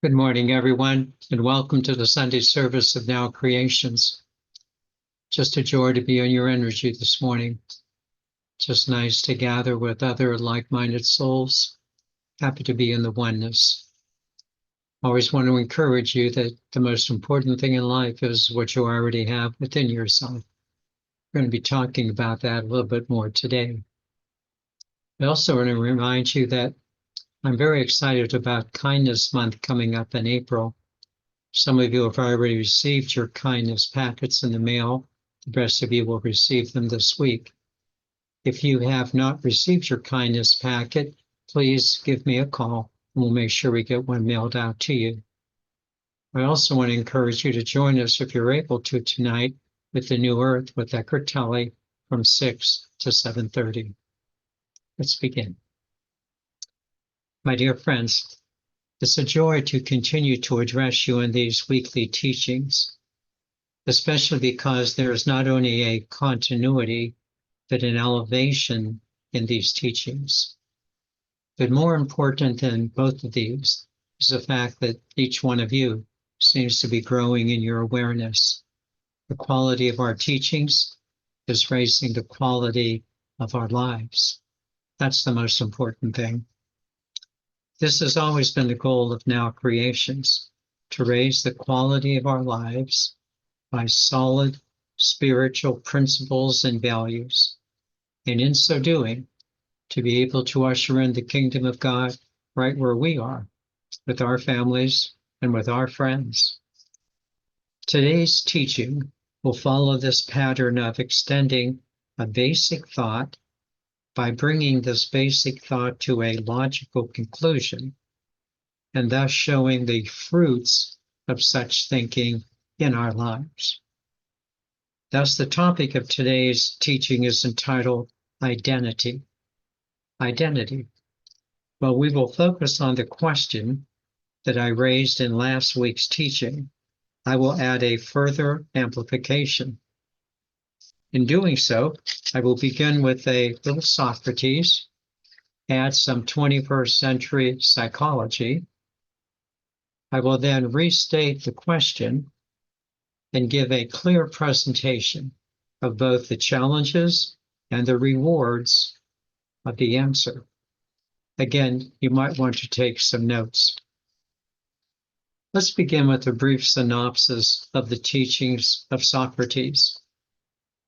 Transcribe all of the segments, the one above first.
Good morning, everyone, and welcome to the Sunday service of Now Creations. Just a joy to be on your energy this morning. Just nice to gather with other like-minded souls. Happy to be in the oneness. Always want to encourage you that the most important thing in life is what you already have within yourself. We're going to be talking about that a little bit more today. I also want to remind you that I'm very excited about Kindness Month coming up in April. Some of you have already received your kindness packets in the mail. The rest of you will receive them this week. If you have not received your kindness packet, please give me a call and we'll make sure we get one mailed out to you. I also want to encourage you to join us if you're able to tonight with the New Earth with Eckhart Tolle from 6 to 7:30. Let's begin. My dear friends, it's a joy to continue to address you in these weekly teachings, especially because there is not only a continuity, but an elevation in these teachings. But more important than both of these is the fact that each one of you seems to be growing in your awareness. The quality of our teachings is raising the quality of our lives. That's the most important thing. This has always been the goal of Now Creations, to raise the quality of our lives by solid spiritual principles and values, and in so doing, to be able to usher in the kingdom of God right where we are, with our families and with our friends. Today's teaching will follow this pattern of extending a basic thought by bringing this basic thought to a logical conclusion, and thus showing the fruits of such thinking in our lives. Thus, the topic of today's teaching is entitled Identity. Identity. Well, we will focus on the question that I raised in last week's teaching. I will add a further amplification. In doing so, I will begin with a little Socrates, add some 21st century psychology. I will then restate the question and give a clear presentation of both the challenges and the rewards of the answer. Again, you might want to take some notes. Let's begin with a brief synopsis of the teachings of Socrates.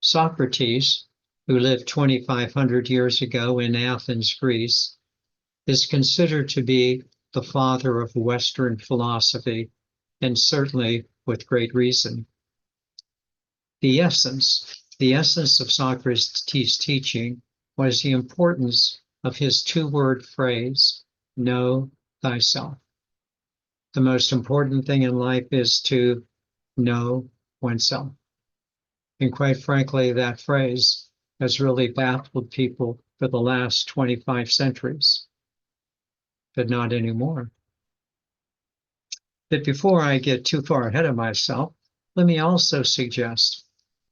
Socrates, who lived 2,500 years ago in Athens, Greece, is considered to be the father of Western philosophy, and certainly with great reason. The essence of Socrates' teaching was the importance of his two-word phrase, know thyself. The most important thing in life is to know oneself. And quite frankly, that phrase has really baffled people for the last 25 centuries, but not anymore. But before I get too far ahead of myself, let me also suggest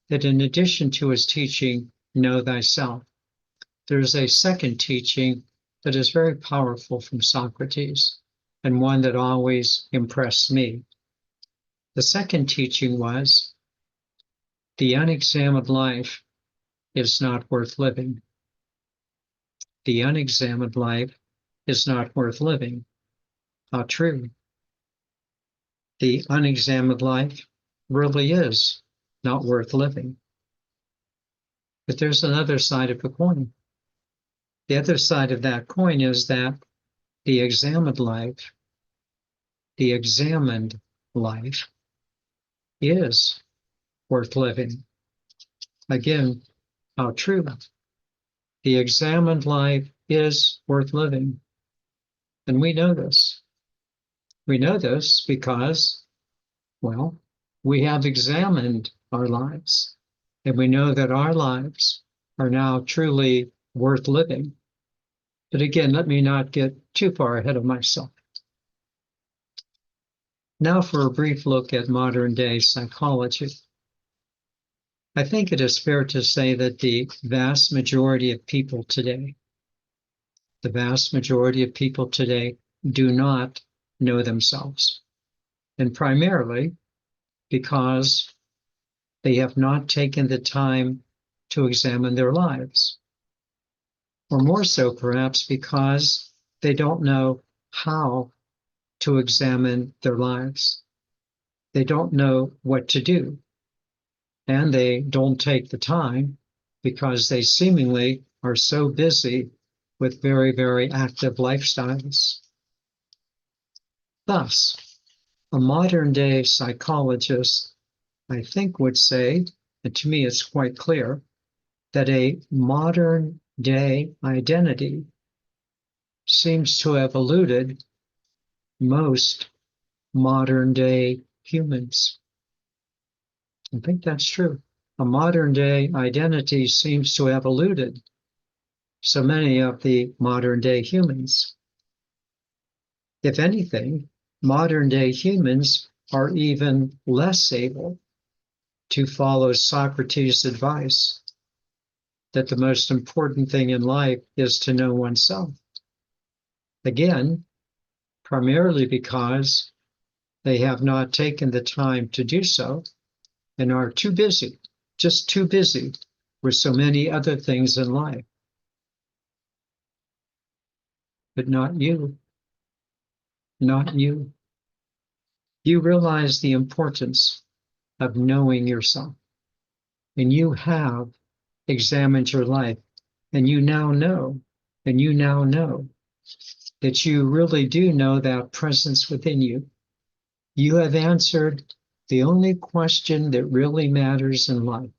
that in addition to his teaching, Know Thyself, there's a second teaching that is very powerful from Socrates, and one that always impressed me. The second teaching was, the unexamined life is not worth living. The unexamined life is not worth living. How true. The unexamined life really is not worth living. But there's another side of the coin. The other side of that coin is that the examined life is worth living. Again, how true. The examined life is worth living. And we know this. We know this because, well, we have examined our lives. And we know that our lives are now truly worth living. But again, let me not get too far ahead of myself. Now for a brief look at modern day psychology. I think it is fair to say that the vast majority of people today do not know themselves, and primarily because they have not taken the time to examine their lives, or more so perhaps because they don't know how to examine their lives. They don't know what to do, and they don't take the time because they seemingly are so busy with very, very active lifestyles. Thus, a modern day psychologist, I think, would say, and to me it's quite clear, that a modern day identity seems to have eluded most modern day humans. I think that's true. A modern day identity seems to have eluded so many of the modern day humans. If anything, modern day humans are even less able to follow Socrates' advice that the most important thing in life is to know oneself. Again, primarily because they have not taken the time to do so and are too busy, just too busy with so many other things in life. But not you, not you. You realize the importance of knowing yourself, and you have examined your life, and you now know that you really do know that presence within you. You have answered the only question that really matters in life,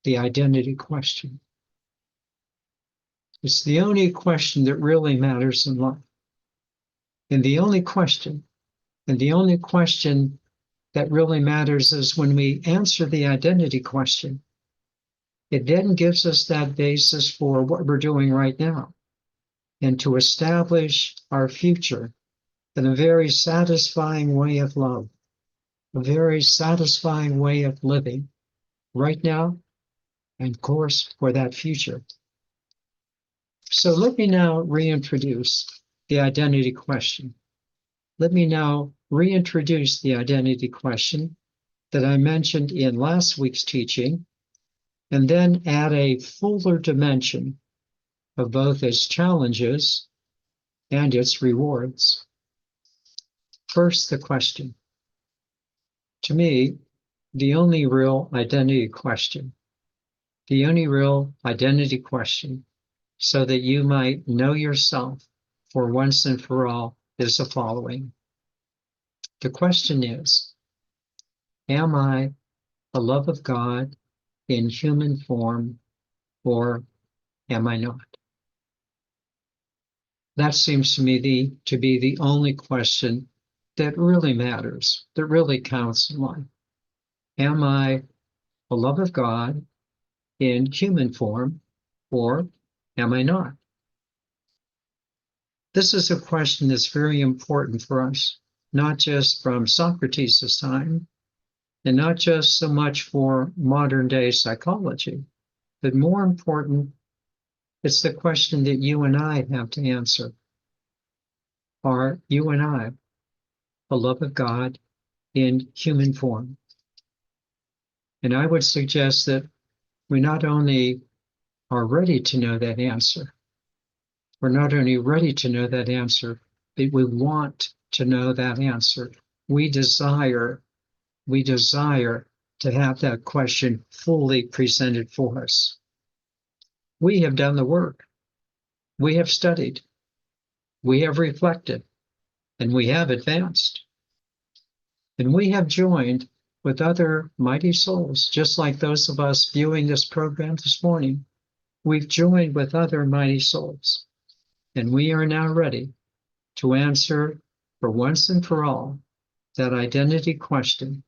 the identity question. It's the only question that really matters in life. And the only question that really matters is when we answer the identity question. It then gives us that basis for what we're doing right now and to establish our future in a very satisfying way of love, a very satisfying way of living right now and, of course, for that future. So let me now reintroduce the identity question. Let me now reintroduce the identity question that I mentioned in last week's teaching, and then add a fuller dimension of both its challenges and its rewards. First, the question. To me, the only real identity question, so that you might know yourself for once and for all, is the following. The question is, am I the love of God in human form, or am I not? That seems to me to be the only question that really matters, that really counts in life. Am I the love of God in human form, or am I not? This is a question that's very important for us, not just from Socrates' time, and not just so much for modern day psychology, but more important, it's the question that you and I have to answer. Are you and I the love of God in human form? And I would suggest that we not only are ready to know that answer, we're not only ready to know that answer, but we want to know that answer. We desire to have that question fully presented for us. We have done the work. We have studied. We have reflected, and we have advanced. And we have joined with other mighty souls, just like those of us viewing this program this morning. We've joined with other mighty souls, and we are now ready to answer for once and for all that identity question,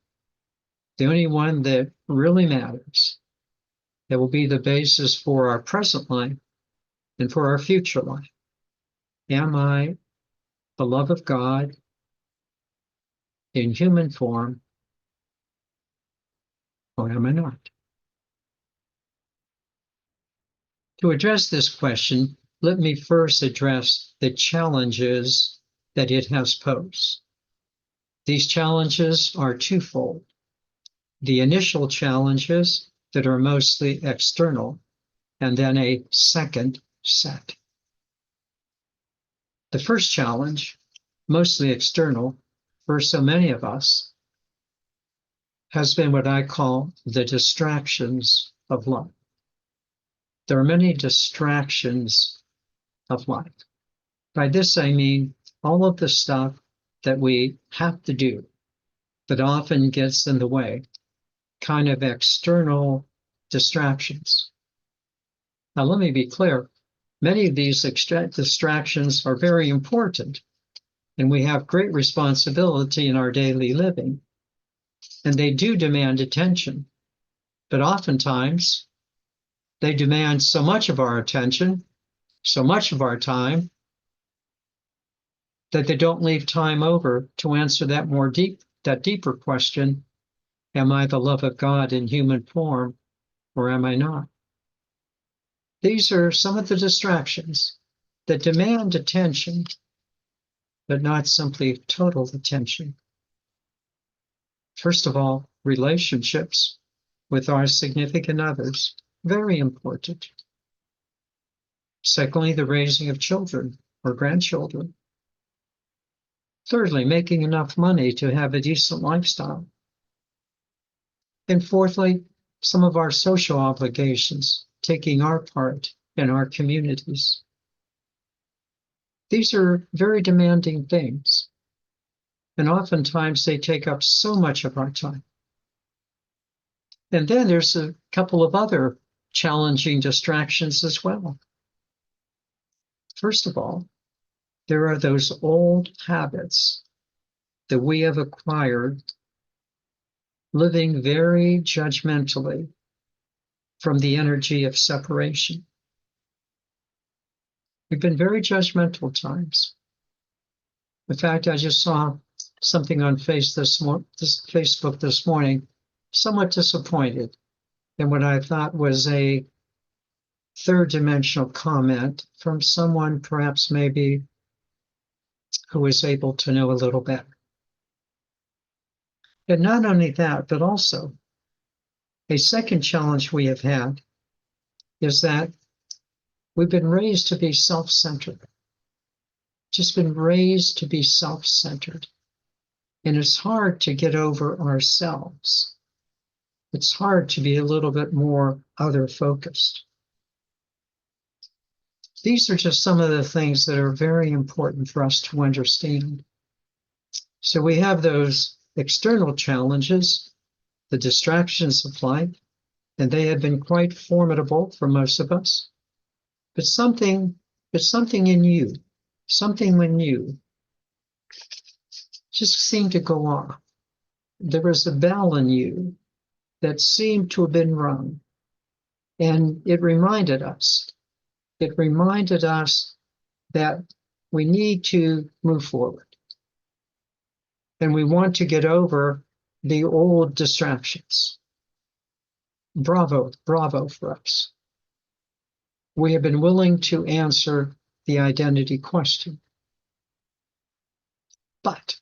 the only one that really matters, that will be the basis for our present life and for our future life. Am I the love of God in human form, or am I not? To address this question, let me first address the challenges that it has posed. These challenges are twofold. The initial challenges that are mostly external, and then a second set. The first challenge, mostly external, for so many of us, has been what I call the distractions of life. There are many distractions of life. By this I mean all of the stuff that we have to do that often gets in the way, kind of external distractions. Now, let me be clear. Many of these distractions are very important, and we have great responsibility in our daily living, and they do demand attention. But oftentimes, they demand so much of our attention, so much of our time, that they don't leave time over to answer that deeper question, am I the love of God in human form, or am I not? These are some of the distractions that demand attention, but not simply total attention. First of all, relationships with our significant others, very important. Secondly, the raising of children or grandchildren. Thirdly, making enough money to have a decent lifestyle. And fourthly, some of our social obligations, taking our part in our communities. These are very demanding things, and oftentimes they take up so much of our time. And then there's a couple of other challenging distractions as well. First of all, there are those old habits that we have acquired living very judgmentally from the energy of separation. We've been very judgmental at times. In fact, I just saw something on Facebook this morning, somewhat disappointed in what I thought was a third dimensional comment from someone perhaps maybe who was able to know a little better. And not only that, but also a second challenge we have had is that we've been raised to be self-centered, just been raised to be self-centered. And it's hard to get over ourselves. It's hard to be a little bit more other-focused. These are just some of the things that are very important for us to understand. So we have those external challenges, the distractions of life, and they have been quite formidable for most of us. But something in you, something in you just seemed to go off. There was a bell in you that seemed to have been rung. And it reminded us that we need to move forward. And we want to get over the old distractions. Bravo for us. We have been willing to answer the identity question. But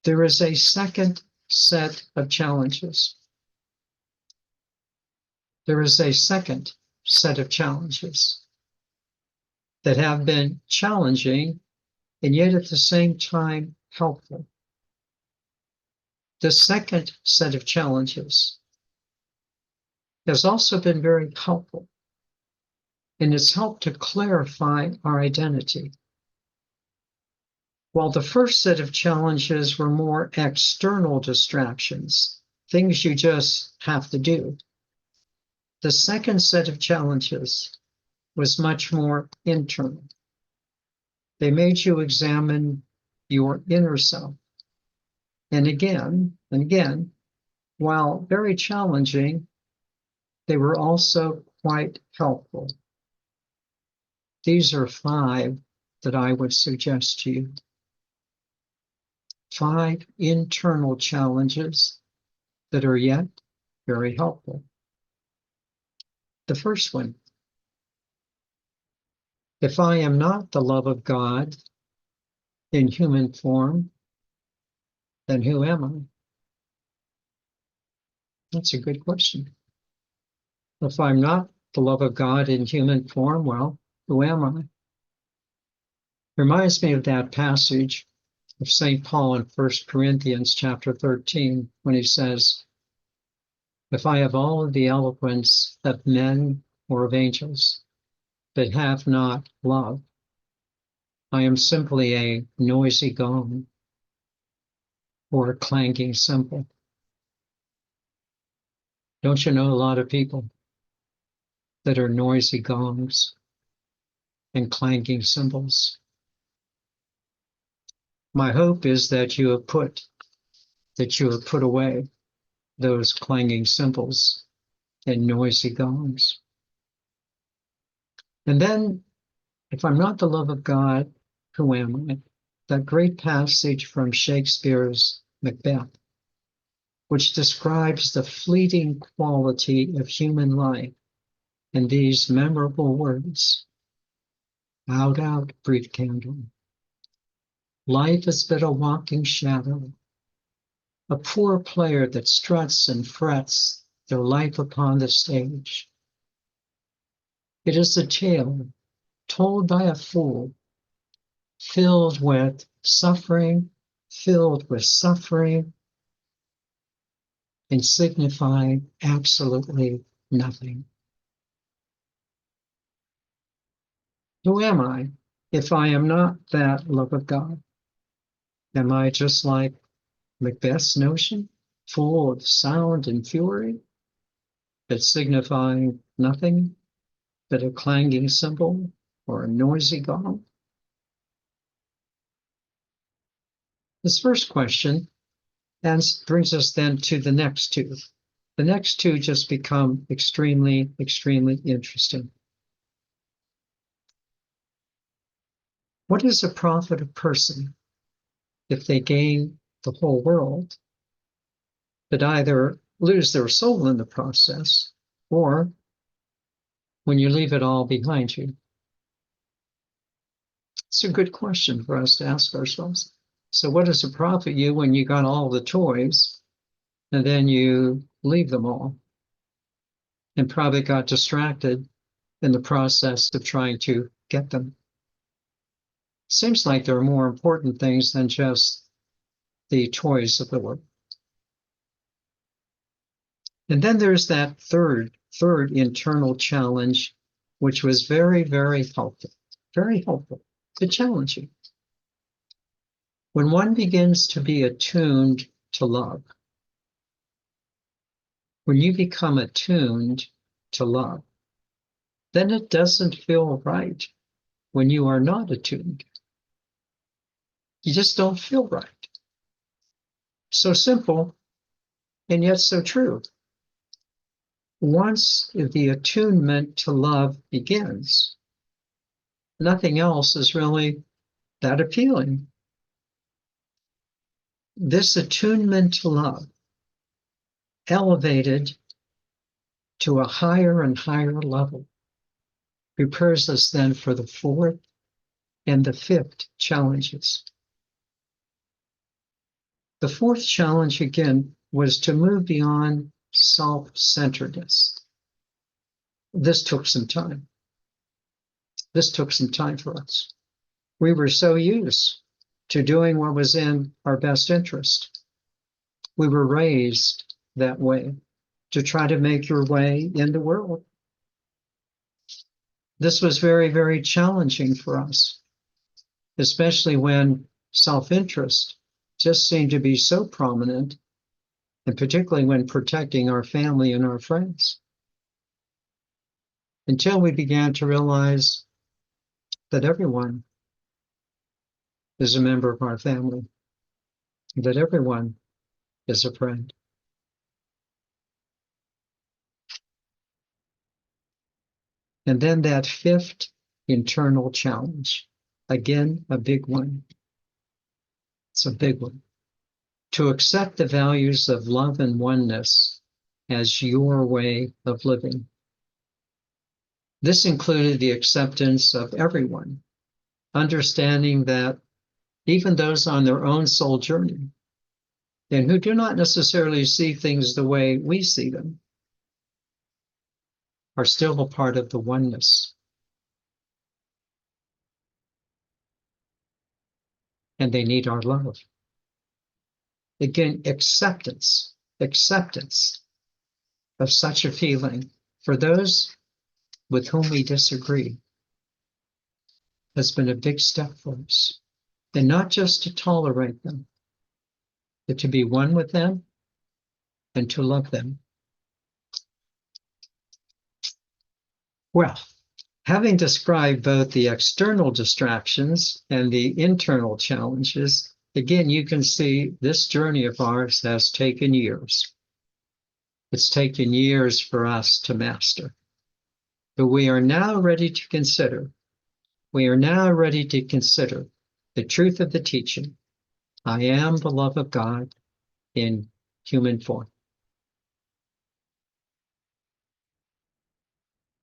there is a second set of challenges. There is a second set of challenges that have been challenging and yet at the same time helpful. The second set of challenges has also been very helpful, and it's helped to clarify our identity. While the first set of challenges were more external distractions, things you just have to do, the second set of challenges was much more internal. They made you examine your inner self. And again, while very challenging, they were also quite helpful. These are 5 that I would suggest to you. 5 internal challenges that are yet very helpful. The first one, if I am not the love of God in human form, then who am I? That's a good question. If I'm not the love of God in human form, well, who am I? Reminds me of that passage of St. Paul in 1 Corinthians chapter 13, when he says, if I have all of the eloquence of men or of angels, but have not love, I am simply a noisy gong or a clanging cymbal. Don't you know a lot of people that are noisy gongs and clanging cymbals? My hope is that you have put away those clanging cymbals and noisy gongs. And then, if I'm not the love of God, who am I? That great passage from Shakespeare's Macbeth, which describes the fleeting quality of human life in these memorable words. Out, out, brief candle. Life is but a walking shadow, a poor player that struts and frets their life upon the stage. It is a tale told by a fool, filled with suffering, and signifying absolutely nothing. Who am I if I am not that love of God? Am I just like Macbeth's notion, full of sound and fury, but signifying nothing but a clanging cymbal or a noisy gong? This first question brings us then to the next two. The next two just become extremely, extremely interesting. What is a profit of person if they gain the whole world, but either lose their soul in the process, or when you leave it all behind you? It's a good question for us to ask ourselves. So what does it profit you when you got all the toys and then you leave them all and probably got distracted in the process of trying to get them? Seems like there are more important things than just the toys of the world. And then there's that third internal challenge, which was very, very helpful to challenge you. When one begins to be attuned to love, when you become attuned to love, then it doesn't feel right when you are not attuned. You just don't feel right. So simple, and yet so true. Once the attunement to love begins, nothing else is really that appealing. This attunement to love, elevated to a higher and higher level, prepares us then for the fourth and the fifth challenges. The fourth challenge, again, was to move beyond self-centeredness. This took some time. This took some time for us. We were so used to doing what was in our best interest. We were raised that way, to try to make your way in the world. This was very, very challenging for us, especially when self-interest just seemed to be so prominent, and particularly when protecting our family and our friends. Until we began to realize that everyone is a member of our family, that everyone is a friend. And then that fifth internal challenge, again, a big one. It's a big one. To accept the values of love and oneness as your way of living. This included the acceptance of everyone, understanding that even those on their own soul journey, and who do not necessarily see things the way we see them, are still a part of the oneness. And they need our love. Again, acceptance of such a feeling for those with whom we disagree has been a big step for us. And not just to tolerate them, but to be one with them and to love them. Well, having described both the external distractions and the internal challenges, again, you can see this journey of ours has taken years. It's taken years for us to master. But we are now ready to consider the truth of the teaching. I am the love of God in human form.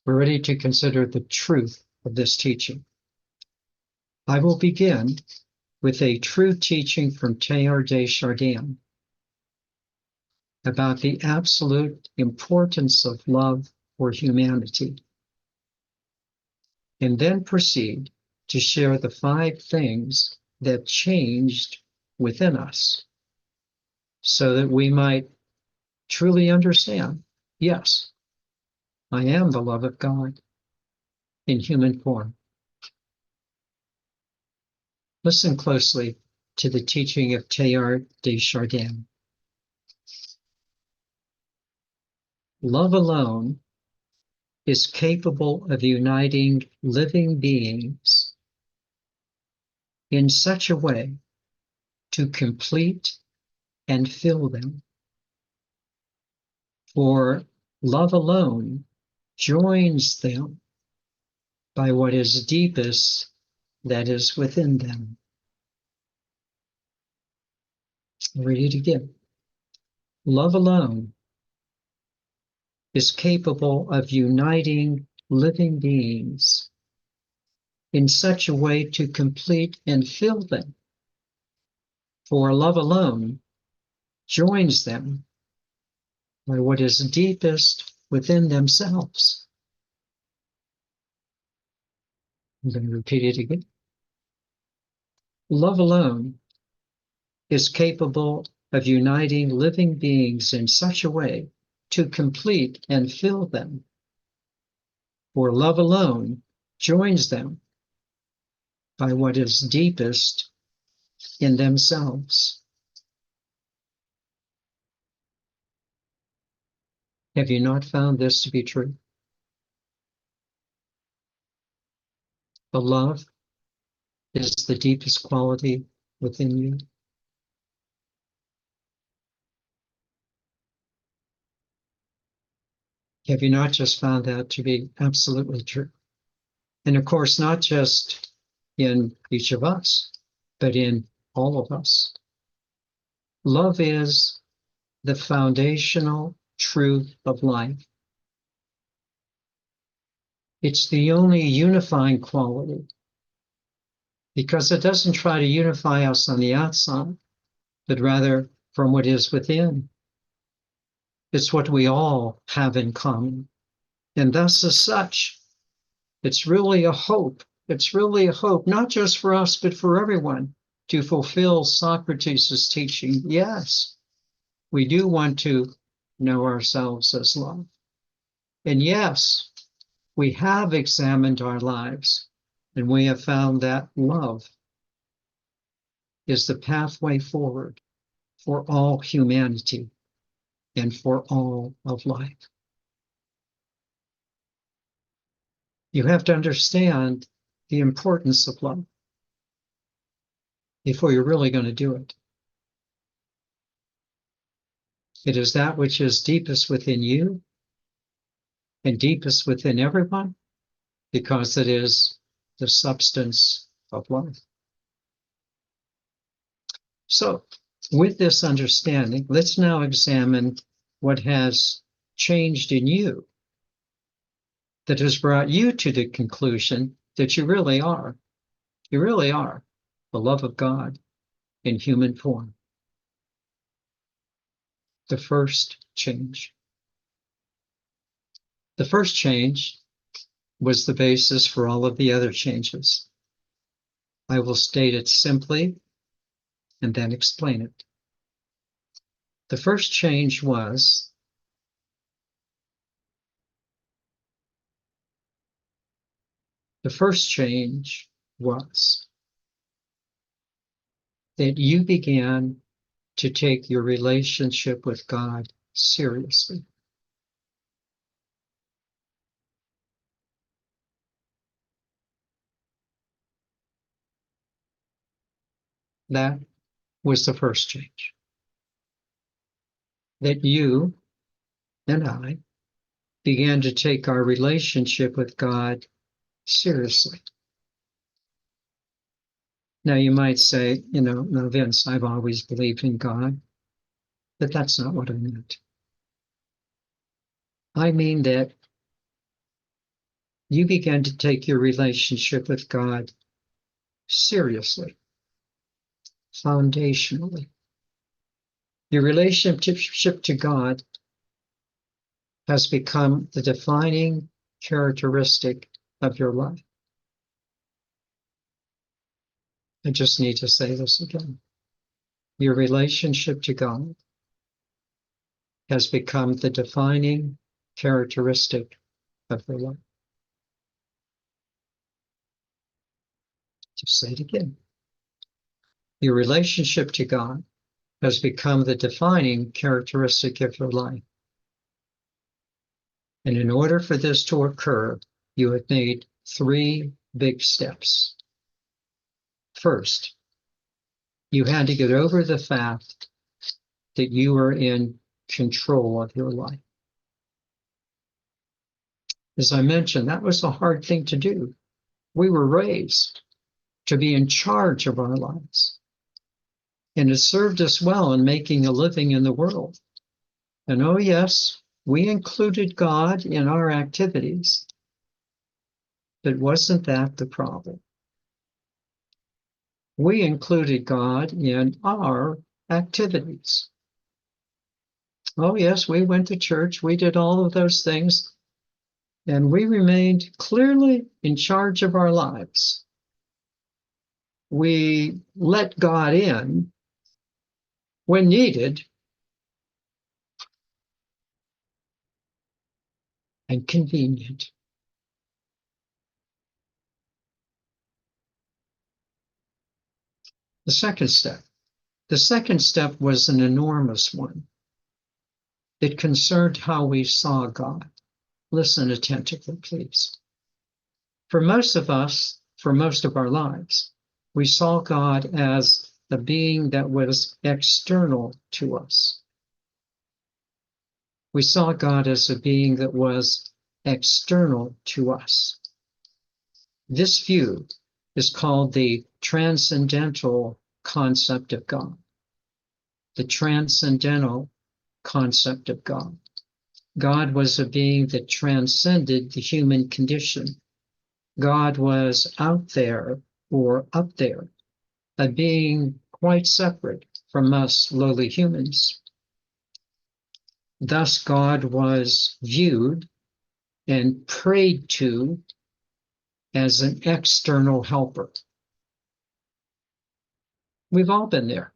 We're ready to consider the truth of this teaching. I will begin with a true teaching from Teilhard de Chardin about the absolute importance of love for humanity, and then proceed to share the 5 things that changed within us so that we might truly understand, yes, I am the love of God in human form. Listen closely to the teaching of Teilhard de Chardin. Love alone is capable of uniting living beings in such a way to complete and fill them. For love alone joins them by what is deepest that is within them. I'll read it again. Love alone is capable of uniting living beings in such a way to complete and fill them. For love alone joins them by what is deepest within themselves. I'm going to repeat it again. Love alone is capable of uniting living beings in such a way to complete and fill them. For love alone joins them by what is deepest in themselves. Have you not found this to be true? The love is the deepest quality within you. Have you not just found that to be absolutely true? And of course, not just in each of us, but in all of us. Love is the foundational truth of life. It's the only unifying quality because it doesn't try to unify us on the outside, but rather from what is within. It's what we all have in common. And thus, as such, it's really a hope. It's really a hope, not just for us, but for everyone, to fulfill Socrates' teaching. Yes, we do want to know ourselves as love. And yes, we have examined our lives, and we have found that love is the pathway forward for all humanity and for all of life. You have to understand the importance of love before you're really going to do it. It is that which is deepest within you and deepest within everyone because it is the substance of life. So, with this understanding, let's now examine what has changed in you that has brought you to the conclusion that you really are. You really are the love of God in human form. The first change. The first change was the basis for all of the other changes. I will state it simply and then explain it. The first change was that you began to take your relationship with God seriously. That was the first change. That you and I began to take our relationship with God seriously. Now you might say, no, Vince, I've always believed in God, but that's not what I meant. I mean that you began to take your relationship with God seriously, foundationally. Your relationship to God has become the defining characteristic of your life. I just need to say this again. Your relationship to God has become the defining characteristic of your life. Just say it again. Your relationship to God has become the defining characteristic of your life. And in order for this to occur, you have made 3 big steps. First, you had to get over the fact that you were in control of your life. As I mentioned, that was a hard thing to do. We were raised to be in charge of our lives. And it served us well in making a living in the world. And oh yes, we included God in our activities. But wasn't that the problem? We included God in our activities. Oh yes, we went to church, we did all of those things, and we remained clearly in charge of our lives. We let God in when needed and convenient. The second step was an enormous one. It concerned how we saw God. Listen attentively, please. For most of us, for most of our lives, we saw God as a being that was external to us. We saw God as a being that was external to us. This view is called the transcendental concept of God. The transcendental concept of God. God was a being that transcended the human condition. God was out there or up there, a being quite separate from us lowly humans. Thus, God was viewed and prayed to as an external helper. We've all been there,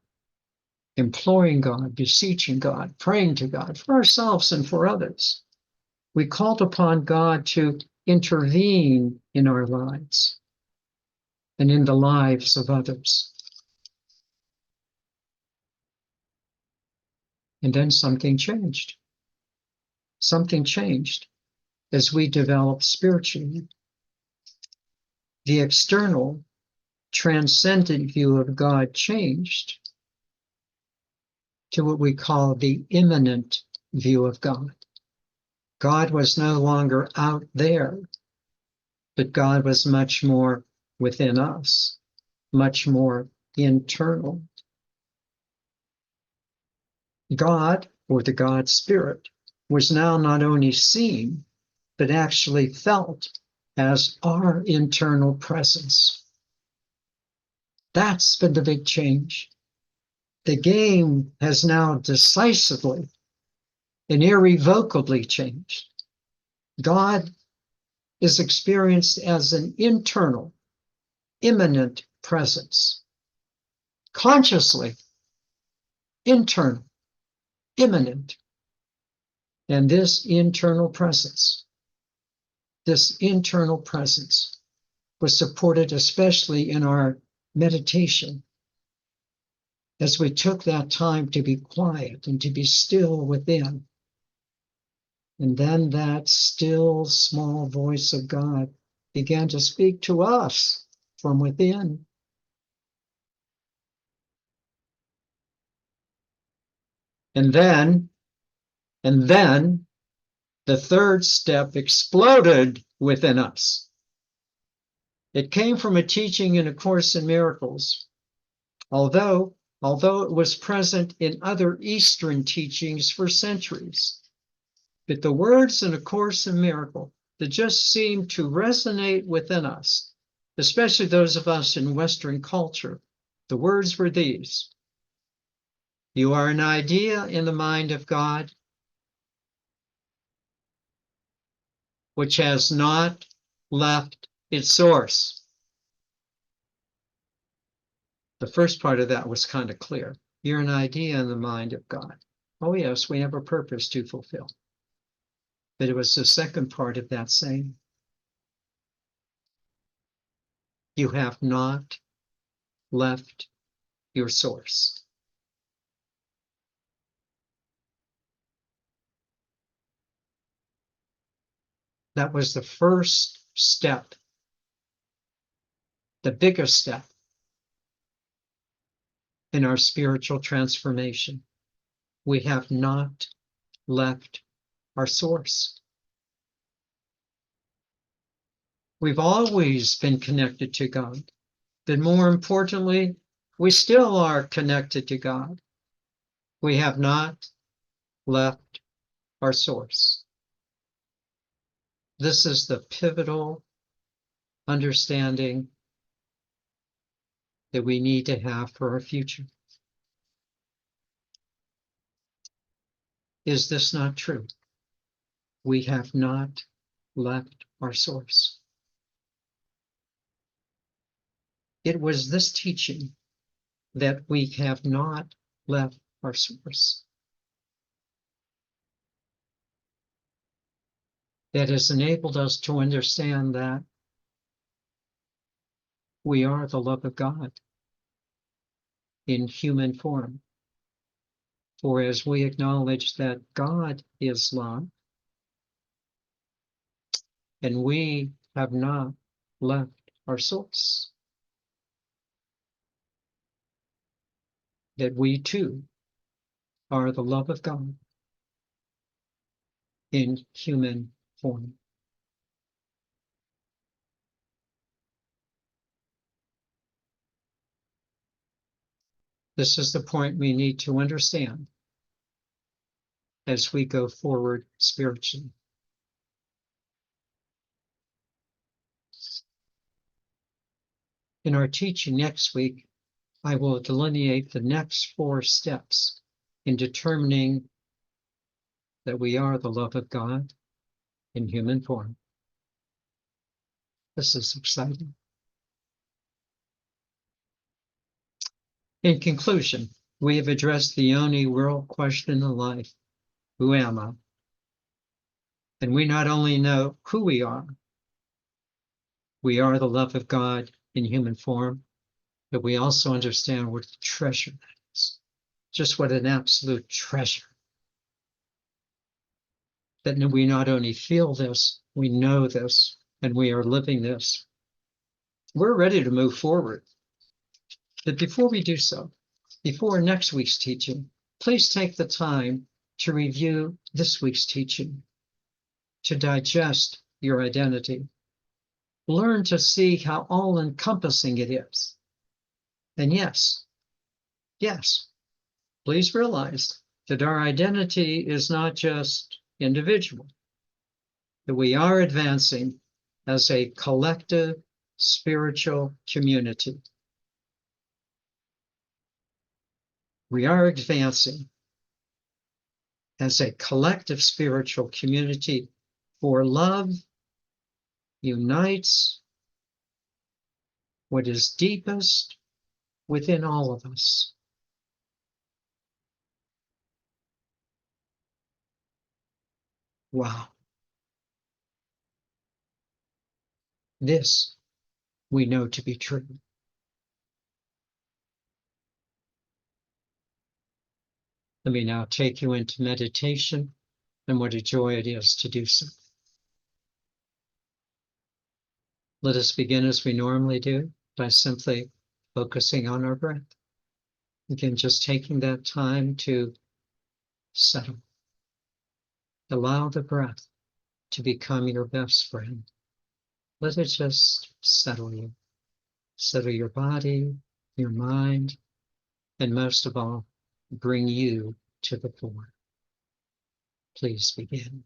imploring God, beseeching God, praying to God for ourselves and for others. We called upon God to intervene in our lives and in the lives of others. And then something changed. Something changed as we developed spiritually. The external, transcendent view of God changed to what we call the immanent view of God. God was no longer out there, but God was much more within us, much more internal. God, or the God Spirit, was now not only seen, but actually felt as our internal presence. That's been the big change. The game has now decisively and irrevocably changed. God is experienced as an internal, immanent presence. Consciously, internal, immanent. And this internal presence was supported especially in our meditation as we took that time to be quiet and to be still within. And then that still small voice of God began to speak to us from within. And then the third step exploded within us. It came from a teaching in A Course in Miracles, although it was present in other Eastern teachings for centuries. But the words in A Course in Miracles that just seemed to resonate within us, especially those of us in Western culture, the words were these: you are an idea in the mind of God which has not left its source. The first part of that was kind of clear. You're an idea in the mind of God. Oh yes, we have a purpose to fulfill. But it was the second part of that saying. You have not left your source. That was the first step, the biggest step in our spiritual transformation. We have not left our source. We've always been connected to God, but more importantly, we still are connected to God. We have not left our source. This is the pivotal understanding that we need to have for our future. Is this not true? We have not left our source. It was this teaching that we have not left our source that has enabled us to understand that we are the love of God in human form. For as we acknowledge that God is love, and we have not left our source, that we too are the love of God in human form. This is the point we need to understand as we go forward spiritually. In our teaching next week, I will delineate the next 4 steps in determining that we are the love of God in human form. This is exciting. In conclusion, we have addressed the only real question in life: who am I? And we not only know who we are the love of God in human form, but we also understand what a treasure that is. Just what an absolute treasure. That we not only feel this, we know this, and we are living this. We're ready to move forward. But before we do so, before next week's teaching, please take the time to review this week's teaching, to digest your identity. Learn to see how all-encompassing it is. And yes, please realize that our identity is not just individual, that we are advancing as a collective spiritual community. We are advancing as a collective spiritual community, for love unites what is deepest within all of us. Wow. This we know to be true. Let me now take you into meditation, and what a joy it is to do so. Let us begin as we normally do, by simply focusing on our breath. Again, just taking that time to settle. Allow the breath to become your best friend. Let it just settle you. Settle your body, your mind, and most of all, bring you to the fore. Please begin.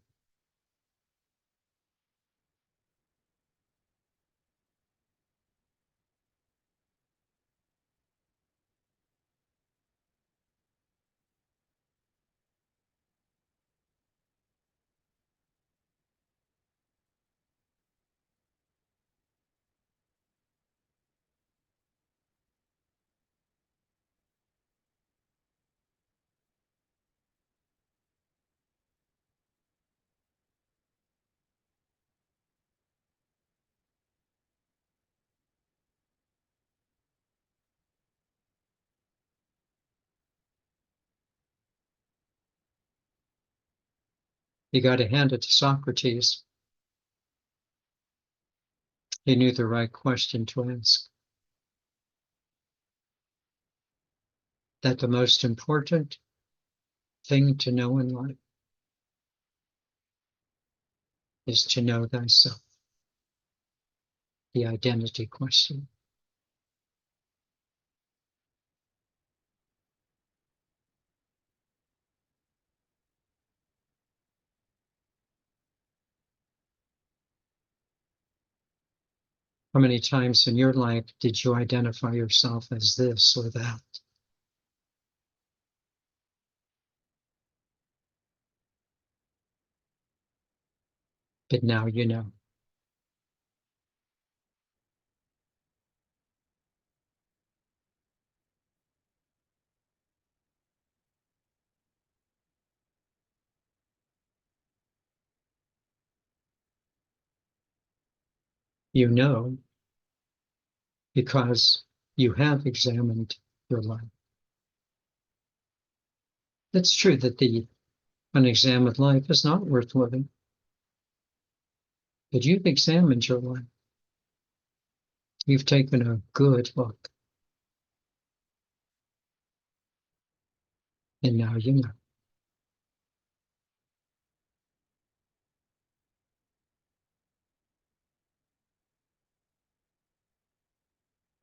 You got to hand it to Socrates. He knew the right question to ask. That the most important thing to know in life is to know thyself. The identity question. How many times in your life did you identify yourself as this or that? But now you know. You know because you have examined your life. It's true that the unexamined life is not worth living, but you've examined your life. You've taken a good look, and now you know.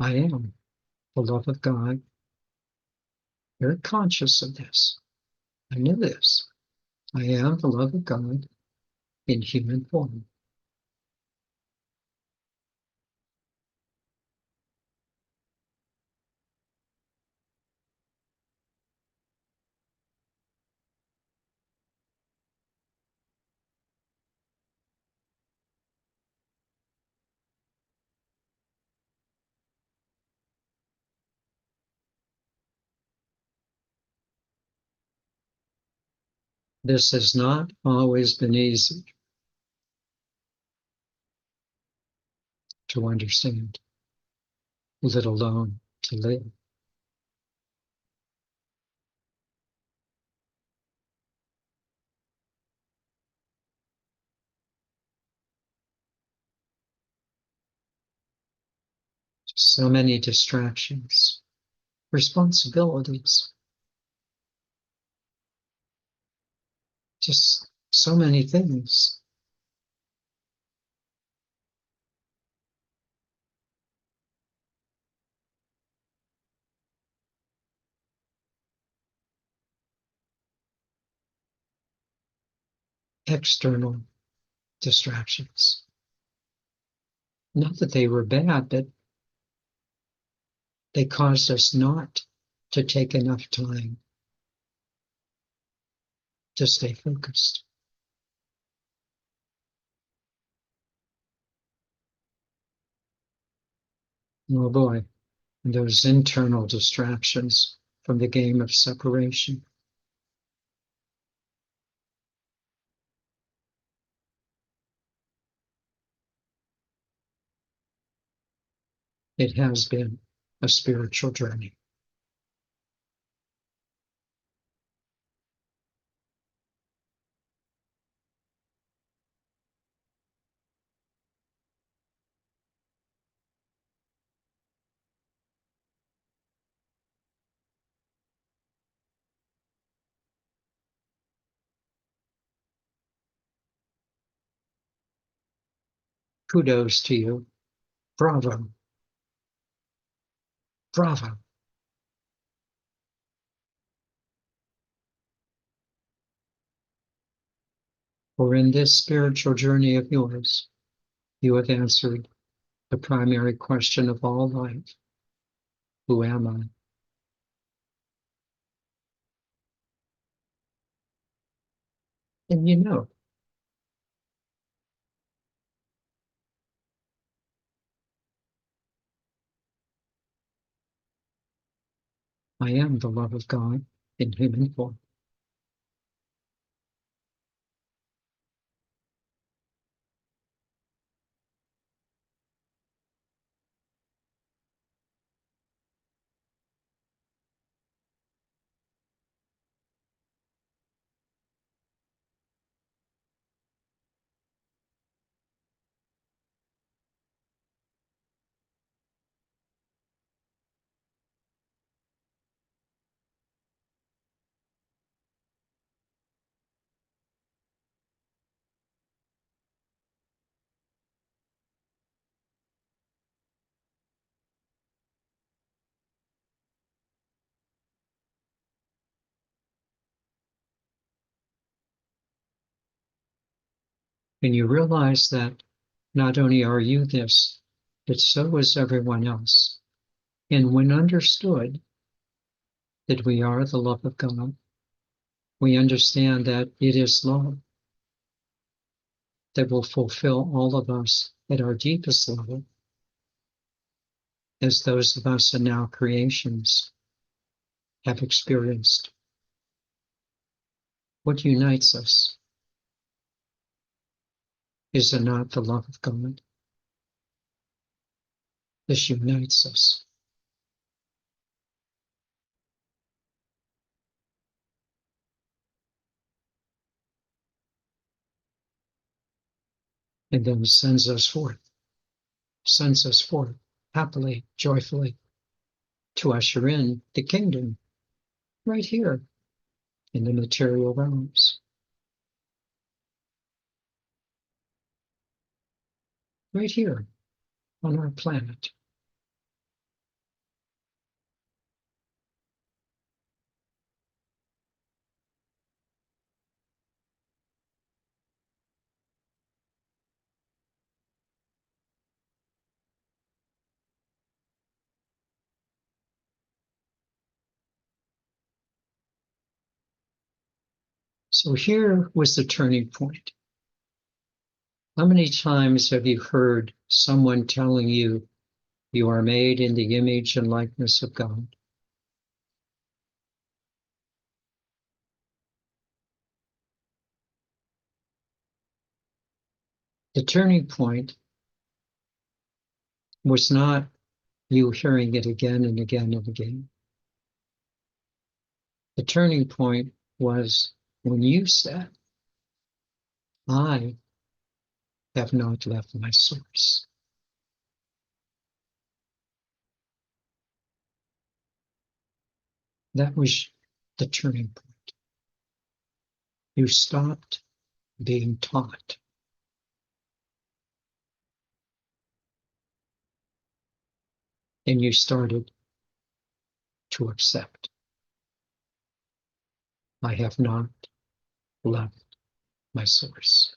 I am the love of God. Very conscious of this. I know this. I am the love of God in human form. This has not always been easy to understand, let alone to live. So many distractions, responsibilities, just so many things. External distractions. Not that they were bad, but they caused us not to take enough time to stay focused. Oh boy, those internal distractions from the game of separation. It has been a spiritual journey. Kudos to you. Bravo. Bravo. For in this spiritual journey of yours, you have answered the primary question of all life. Who am I? And you know, I am the love of God in human form. And you realize that not only are you this, but so is everyone else. And when understood that we are the love of God, we understand that it is love that will fulfill all of us at our deepest level, as those of us in now creations have experienced. What unites us is it not the love of God? This unites us. And then sends us forth happily, joyfully, to usher in the kingdom right here in the material realms, right here on our planet. So here was the turning point. How many times have you heard someone telling you you are made in the image and likeness of God? The turning point was not you hearing it again and again and again. The turning point was when you said, I have not left my source. That was the turning point. You stopped being taught. And you started to accept. I have not left my source.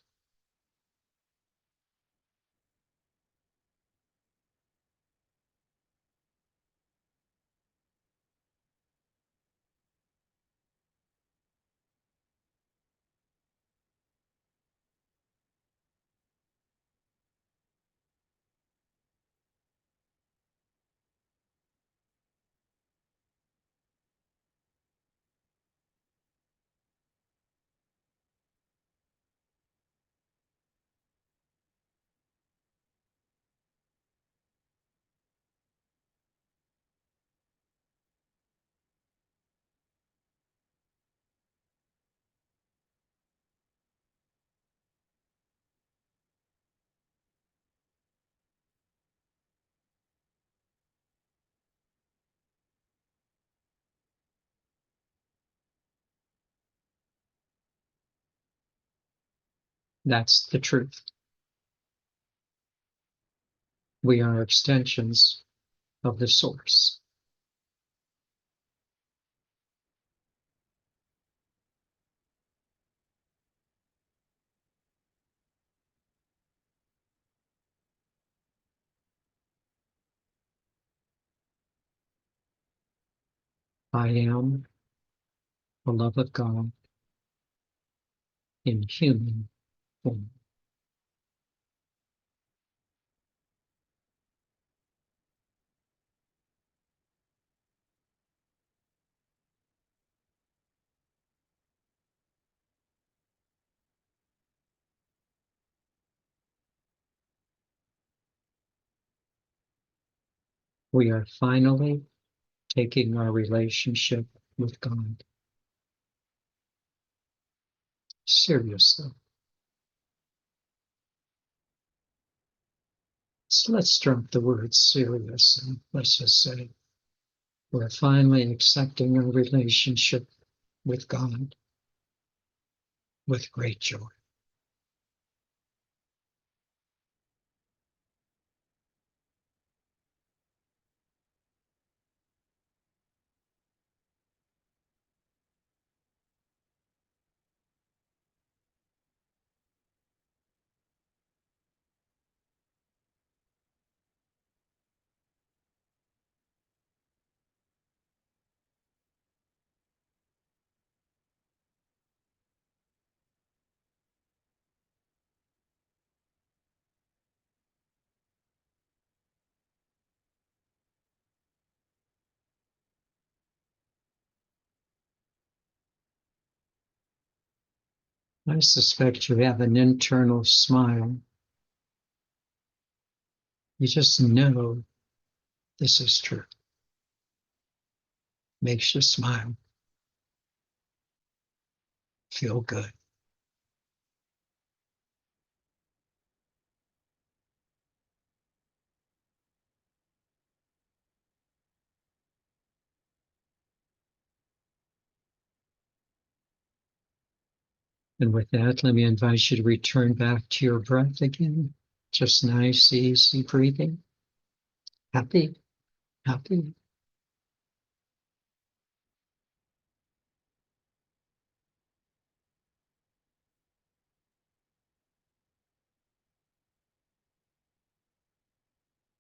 That's the truth. We are extensions of the source. I am the love of God in human form. We are finally taking our relationship with God seriously. So let's drop the word serious and let's just say we're finally accepting our relationship with God with great joy. I suspect you have an internal smile. You just know this is true. Makes you smile, feel good. And with that, let me invite you to return back to your breath again. Just nice, easy breathing. Happy, happy.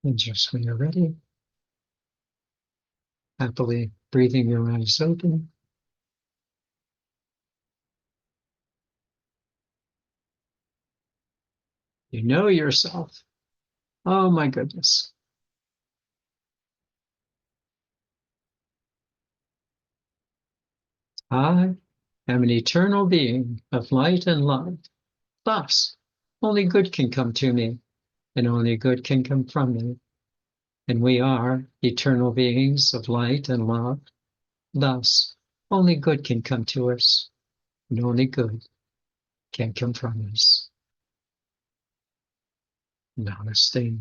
And just when you're ready, happily breathing your eyes open. You know yourself. Oh my goodness. I am an eternal being of light and love. Thus, only good can come to me, and only good can come from me. And we are eternal beings of light and love. Thus, only good can come to us, and only good can come from us. Namaste.